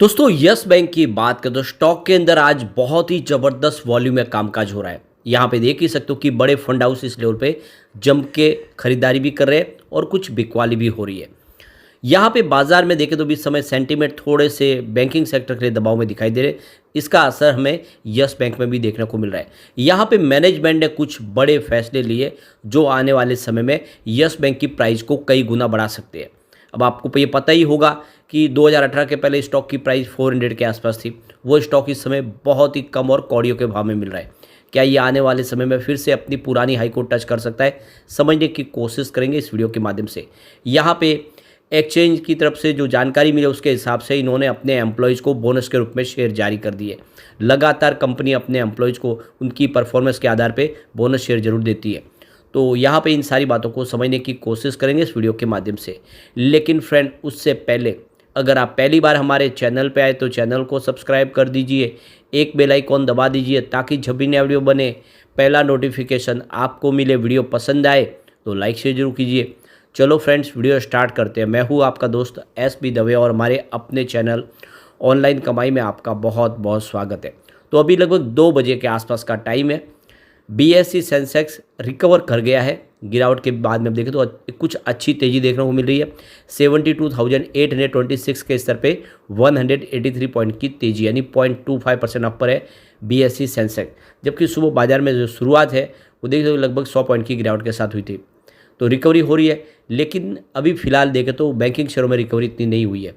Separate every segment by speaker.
Speaker 1: दोस्तों yes bank की बात करें तो स्टॉक के अंदर आज बहुत ही ज़बरदस्त वॉल्यूम में कामकाज हो रहा है। यहाँ पे देख ही सकते हो कि बड़े फंड हाउस इस लेवल पे जम के खरीदारी भी कर रहे हैं और कुछ बिकवाली भी हो रही है। यहाँ पे बाजार में देखें तो भी इस समय सेंटीमेंट थोड़े से बैंकिंग सेक्टर के लिए दबाव में दिखाई दे रहे। इसका असर हमें यस बैंक में भी देखने को मिल रहा है। यहाँ पे मैनेजमेंट ने कुछ बड़े फैसले लिए जो आने वाले समय में यस बैंक की प्राइस को कई गुना बढ़ा सकते हैं। अब आपको ये पता ही होगा कि 2018 के पहले स्टॉक की प्राइस 400 के आसपास थी। वो स्टॉक इस समय बहुत ही कम और कौड़ियों के भाव में मिल रहा है। क्या ये आने वाले समय में फिर से अपनी पुरानी हाई को टच कर सकता है, समझने की कोशिश करेंगे इस वीडियो के माध्यम से। यहाँ पे एक्सचेंज की तरफ से जो जानकारी मिली उसके हिसाब से इन्होंने अपने एम्प्लॉयज़ को बोनस के रूप में शेयर जारी कर दिए। लगातार कंपनी अपने एम्प्लॉयज़ को उनकी परफॉर्मेंस के आधार पर बोनस शेयर जरूर देती है। तो यहाँ पे इन सारी बातों को समझने की कोशिश करेंगे इस वीडियो के माध्यम से। लेकिन फ्रेंड, उससे पहले अगर आप पहली बार हमारे चैनल पे आए तो चैनल को सब्सक्राइब कर दीजिए, एक बेल आइकॉन दबा दीजिए ताकि जब भी नया वीडियो बने पहला नोटिफिकेशन आपको मिले। वीडियो पसंद आए तो लाइक शेयर जरूर कीजिए। चलो फ्रेंड्स, वीडियो स्टार्ट करते हैं। मैं हूँ आपका दोस्त एस बी दवे और हमारे अपने चैनल ऑनलाइन कमाई में आपका बहुत बहुत स्वागत है। तो अभी लगभग 2 बजे के आसपास का टाइम है। बीएसई सेंसेक्स रिकवर कर गया है। गिरावट के बाद में देखें तो कुछ अच्छी तेज़ी देखने को मिल रही है। 72,826 के स्तर पे 183 पॉइंट की तेज़ी यानी 0.25% अपर है बीएसई सेंसेक्स। जबकि सुबह बाजार में जो शुरुआत है वो देखें तो लगभग 100 पॉइंट की गिरावट के साथ हुई थी। तो रिकवरी हो रही है, लेकिन अभी फिलहाल देखें तो बैंकिंग शेयरों में रिकवरी इतनी नहीं हुई है।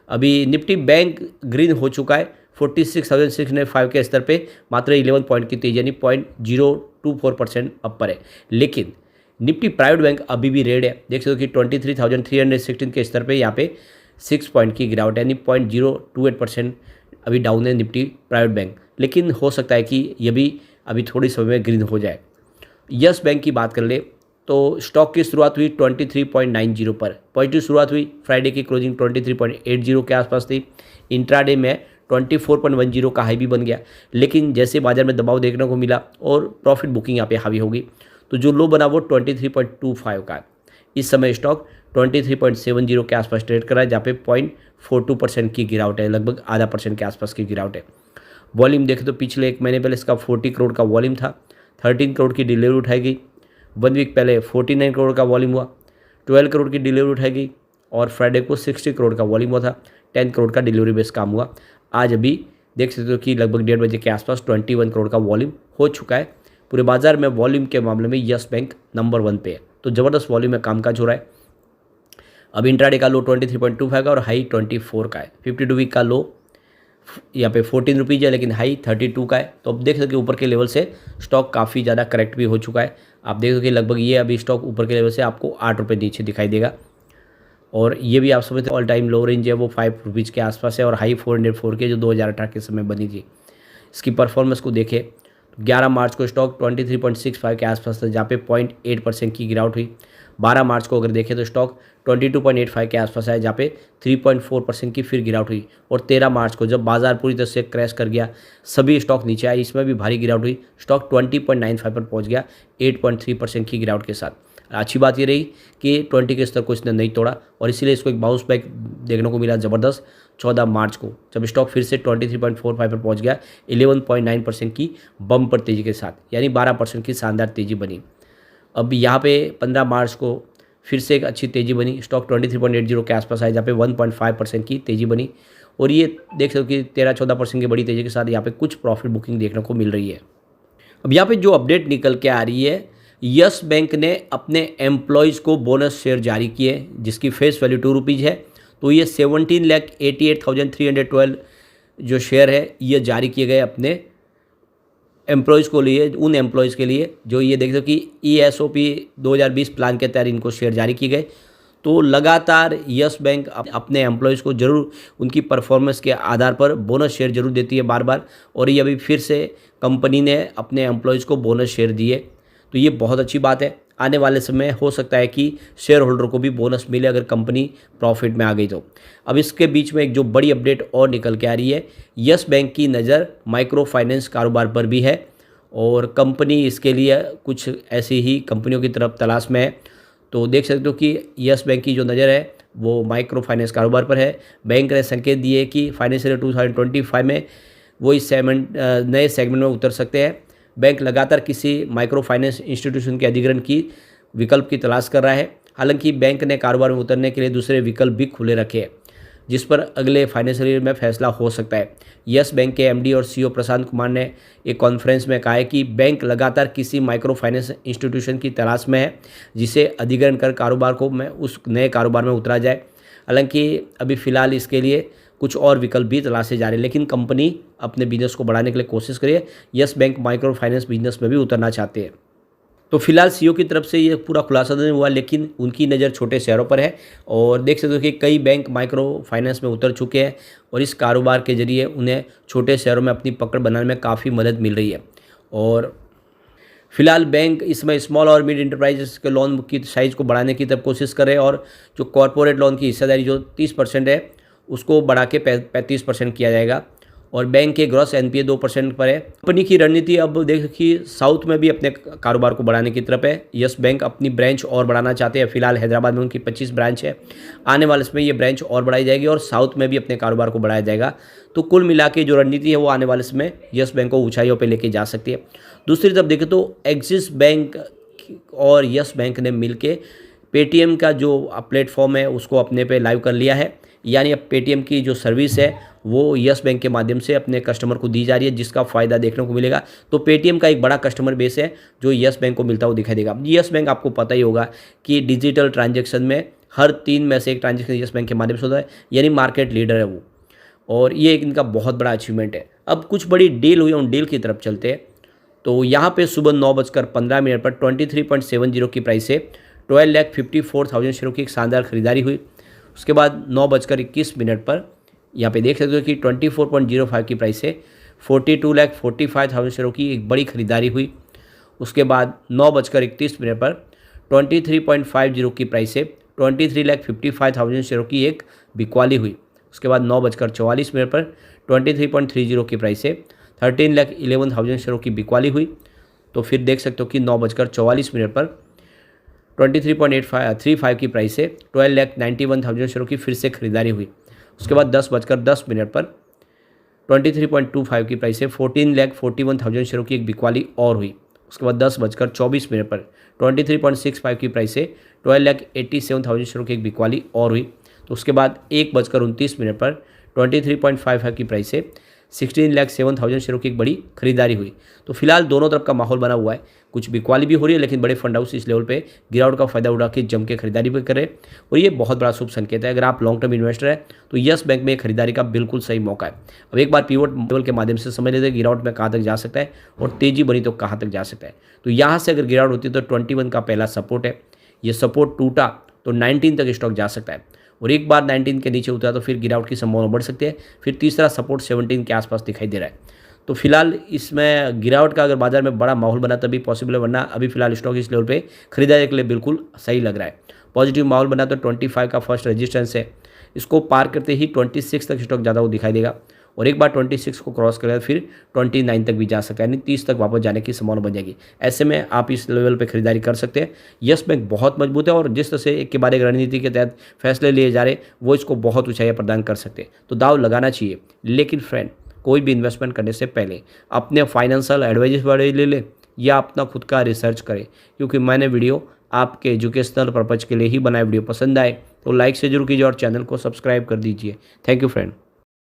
Speaker 1: अभी निफ्टी बैंक ग्रीन हो चुका है 46,605 के स्तर पे, मात्र 11 पॉइंट की तेजी यानी 0.024% अपर है। लेकिन निफ्टी प्राइवेट बैंक अभी भी रेड है। देख सकते हो कि 23,316 के स्तर पे यहाँ पे 6 पॉइंट की गिरावट है यानी 0.028% अभी डाउन है निफ्टी प्राइवेट बैंक। लेकिन हो सकता है कि ये भी अभी थोड़ी समय में ग्रीन हो जाए। यस बैंक की बात कर ले तो स्टॉक की शुरुआत हुई 23.90 पर, पॉजिटिव शुरुआत हुई। फ्राइडे की क्लोजिंग 23.80 के आसपास थी। इंट्राडे में 24.10 का हाई भी बन गया, लेकिन जैसे बाजार में दबाव देखने को मिला और प्रॉफिट बुकिंग यहाँ पे हावी होगी तो जो लो बना वो 23.25 का है। इस समय स्टॉक 23.70 के आसपास ट्रेड कर रहा है, जहाँ पे 0.42% की गिरावट है, लगभग आधा % के आसपास की गिरावट है। वॉल्यूम देखें तो पिछले 1 महीने पहले इसका 40 करोड़ का वॉल्यूम था। 13 करोड़ की डिलीवरी उठाई गई। 1 वीक पहले 49 करोड़ का वॉल्यूम हुआ। 12 करोड़ की डिलीवरी उठाई गई और फ्राइडे को 60 करोड़ का वॉल्यूम हुआ था। 10 करोड़ का डिलीवरी बेस काम हुआ। आज अभी देख सकते हो कि लगभग 1:30 बजे के आसपास 21 करोड़ का वॉल्यूम हो चुका है। पूरे बाजार में वॉल्यूम के मामले में यस बैंक नंबर 1 पे है। तो ज़बरदस्त वॉल्यूम में कामकाज हो रहा है। अब इंट्राडे का लो 23.25 का और हाई 24 का है। 52 वीक का लो यहाँ पे 14 रुपीज़ है, लेकिन हाई 32 का है। तो अब देख सकते हो कि ऊपर के लेवल से स्टॉक काफ़ी ज़्यादा करेक्ट भी हो चुका है। आप देख सकते हो कि लगभग ये अभी स्टॉक ऊपर के लेवल से आपको 8 रुपये नीचे दिखाई देगा। और ये भी आप समझते ऑल टाइम लो रेंज है वो 5 रुपीज़ के आसपास है और हाई 404 के जो 2018 के समय बनी थी। इसकी परफॉर्मेंस को देखें तो 11 मार्च को स्टॉक 23.65 के आसपास था, जहाँ पे 0.8% की गिरावट हुई। 12 मार्च को अगर देखें तो स्टॉक 22.85 के आसपास है, जहाँ पे 3.4% की फिर गिरावट हुई। और 13 मार्च को जब बाजार पूरी तरह से क्रैश कर गया, सभी स्टॉक नीचे आए, इसमें भी भारी गिरावट हुई। स्टॉक 20.95 पर पहुँच गया 8.3% की गिरावट के साथ। अच्छी बात ये रही कि 20 के स्तर को इसने नहीं तोड़ा और इसीलिए इसको एक बाउंस बैक देखने को मिला ज़बरदस्त 14 मार्च को, जब स्टॉक फिर से 23.45 पर पहुंच गया 11.9% की बम्पर तेज़ी के साथ, यानी 12% की शानदार तेज़ी बनी। अब यहाँ पे 15 मार्च को फिर से एक अच्छी तेज़ी बनी। स्टॉक 23.80 के आसपास आया, जहाँ पे 1.5% की तेज़ी बनी। और ये देख सकते हो कि 13-14% की बड़ी तेज़ी के साथ यहाँ पे कुछ प्रॉफिट बुकिंग देखने को मिल रही है। अब यहाँ पे जो अपडेट निकल के आ रही है, यस बैंक ने अपने एम्प्लॉयज़ को बोनस शेयर जारी किए जिसकी फेस वैल्यू 2 रुपीज़ है। तो ये 17,88,312 जो शेयर है ये जारी किए गए अपने एम्प्लॉयज़ को लिए, उन एम्प्लॉयज़ के लिए जो ये देखते हो कि ESOP 2020 प्लान के तहत इनको शेयर जारी किए गए। तो लगातार यस बैंक अपने एम्प्लॉयज़ को ज़रूर उनकी परफॉर्मेंस के आधार पर बोनस शेयर जरूर देती है बार बार, और ये अभी फिर से कंपनी ने अपने एम्प्लॉयज़ को बोनस शेयर दिए। तो ये बहुत अच्छी बात है। आने वाले समय हो सकता है कि शेयर होल्डर को भी बोनस मिले अगर कंपनी प्रॉफिट में आ गई तो। अब इसके बीच में एक जो बड़ी अपडेट और निकल के आ रही है, यस बैंक की नज़र माइक्रो फाइनेंस कारोबार पर भी है और कंपनी इसके लिए कुछ ऐसी ही कंपनियों की तरफ तलाश में है। तो देख सकते हो कि यस बैंक की जो नज़र है वो माइक्रो फाइनेंस कारोबार पर है। बैंक ने संकेत दिए कि फाइनेंशियल ईयर 2025 में वो इस नए सेगमेंट में उतर सकते हैं। बैंक लगातार किसी माइक्रो फाइनेंस इंस्टीट्यूशन के अधिग्रहण की विकल्प की तलाश कर रहा है। हालांकि बैंक ने कारोबार में उतरने के लिए दूसरे विकल्प भी खुले रखे हैं, जिस पर अगले फाइनेंशियल ईयर में फैसला हो सकता है। यस बैंक के एमडी और सीईओ प्रशांत कुमार ने एक कॉन्फ्रेंस में कहा है कि बैंक लगातार किसी माइक्रो फाइनेंस इंस्टीट्यूशन की तलाश में है, जिसे अधिग्रहण कर कारोबार को में उस नए कारोबार में उतरा जाए। हालांकि अभी फ़िलहाल इसके लिए कुछ और विकल्प भी तलाशे जा रहे हैं, लेकिन कंपनी अपने बिजनेस को बढ़ाने के लिए कोशिश करिए। Yes bank micro finance business में भी उतरना चाहते हैं। तो फिलहाल सीईओ की तरफ से ये पूरा खुलासा नहीं हुआ, लेकिन उनकी नज़र छोटे शहरों पर है और देख सकते हो कि कई बैंक माइक्रो फाइनेंस में उतर चुके हैं और इस कारोबार के जरिए उन्हें छोटे शहरों में अपनी पकड़ बनाने में काफ़ी मदद मिल रही है। और फिलहाल बैंक इसमें स्मॉल और मिड इंटरप्राइजेस के लोन की साइज़ को बढ़ाने की तरफ कोशिश कर रहे हैं और जो कॉरपोरेट लोन की हिस्सेदारी जो 30% है उसको बढ़ा के 35% किया जाएगा और बैंक के ग्रॉस एनपीए 2% पर है। कंपनी की रणनीति अब देखिए साउथ में भी अपने कारोबार को बढ़ाने की तरफ है। यस बैंक अपनी ब्रांच और बढ़ाना चाहते हैं। फिलहाल हैदराबाद में उनकी 25 ब्रांच है, आने वाले समय ये ब्रांच और बढ़ाई जाएगी और साउथ में भी अपने कारोबार को बढ़ाया जाएगा। तो कुल मिला के जो रणनीति है वो आने वाले समय यस बैंक को ऊंचाइयों पर लेके जा सकती है। दूसरी तरफ देखें तो एक्सिस बैंक और यस बैंक ने मिलकर पेटीएम का जो पेलेटफॉर्म है उसको अपने पे लाइव कर लिया है, यानी अब पेटीएम की जो सर्विस है वो यस बैंक के माध्यम से अपने कस्टमर को दी जा रही है, जिसका फ़ायदा देखने को मिलेगा। तो पेटीएम का एक बड़ा कस्टमर बेस है जो यस बैंक को मिलता हुआ दिखाई देगा। यस बैंक आपको पता ही होगा कि डिजिटल ट्रांजैक्शन में हर 3 में से एक ट्रांजैक्शन यस बैंक के माध्यम से होता है, यानी मार्केट लीडर है वो, और ये एक इनका बहुत बड़ा अचीवमेंट है। अब कुछ बड़ी डील हुई, उन डील की तरफ चलते हैं। तो यहाँ पर सुबह 9:15 पर 23.70 की प्राइस से 12,54,000 शेयरों की एक शानदार खरीदारी हुई। उसके बाद 9:21 पर यहाँ पे देख सकते हो कि 24.05 की प्राइस से 42,45,000 शेयरों की एक बड़ी खरीदारी हुई। उसके बाद 9:31 पर 23.50 की प्राइस से 23,55,000 शेयरों की एक बिकवाली हुई। उसके बाद 9:44 पर 23.30 की प्राइस से 13,11,000 शेयरों की बिकवाली हुई। तो फिर देख सकते हो कि 9:44 पर 23.35 की प्राइस से 12,91,000 शेयरों की फिर से खरीदारी हुई। उसके बाद 10:10 पर 23.25 की प्राइस से 14,41,000 शेयरों की एक बिकवाली और हुई। उसके बाद 10:24 पर 23.65 की प्राइस से 12,87,000 शेयरों की एक बिकवाली और हुई। तो उसके बाद 1:29 पर 23.55 की प्राइस से 16,07,000 शेयरों की एक बड़ी खरीदारी हुई। तो फिलहाल दोनों तरफ का माहौल बना हुआ है, कुछ बिकवाली भी हो रही है, लेकिन बड़े फंड हाउस इस लेवल पे गिरावट का फायदा उठा के जम के खरीदारी भी कर रहे हैं और ये बहुत बड़ा शुभ संकेत है। अगर आप लॉन्ग टर्म इन्वेस्टर है तो यस बैंक में खरीदारी का बिल्कुल सही मौका है। अब एक बार पिवट लेवल के माध्यम से समझ लेते हैं गिरावट में कहाँ तक जा सकता है और तेजी बनी तो कहाँ तक जा सकता है। तो यहाँ से अगर गिरावट होती है तो 21 का पहला सपोर्ट है, ये सपोर्ट टूटा तो 19 तक स्टॉक जा सकता है और एक बार 19 के नीचे उतरा तो फिर गिरावट की संभावना बढ़ सकती है। फिर तीसरा सपोर्ट 17 के आसपास दिखाई दे रहा है। तो फिलहाल इसमें गिरावट का अगर बाजार में बड़ा माहौल बना तभी पॉसिबल है, वरना अभी फिलहाल स्टॉक इस लेवल पे खरीदारी के लिए बिल्कुल सही लग रहा है। पॉजिटिव माहौल बना तो 25 का फर्स्ट रेजिस्टेंस है, इसको पार करते ही 26 तक स्टॉक ज़्यादा वो दिखाई देगा और एक बार 26 को क्रॉस करेगा फिर 29 तक भी जा सकता है, यानी 30 तक वापस जाने की संभावना बन जाएगी। ऐसे में आप इस लेवल पे खरीदारी कर सकते हैं। यस बैंक बहुत मजबूत है और जिस तरह से एक के बाद एक रणनीति के तहत फैसले लिए जा रहे वो इसको बहुत ऊंचाई प्रदान कर सकते हैं। तो दाव लगाना चाहिए, लेकिन फ्रेंड कोई भी इन्वेस्टमेंट करने से पहले अपने फाइनेंशियल एडवाइजर वाले ले लें या अपना खुद का रिसर्च करें, क्योंकि मैंने वीडियो आपके एजुकेशनल पर्पज़ के लिए ही बनाया। वीडियो पसंद आए तो लाइक से जरूर कीजिए और चैनल को सब्सक्राइब कर दीजिए। Thank you friend.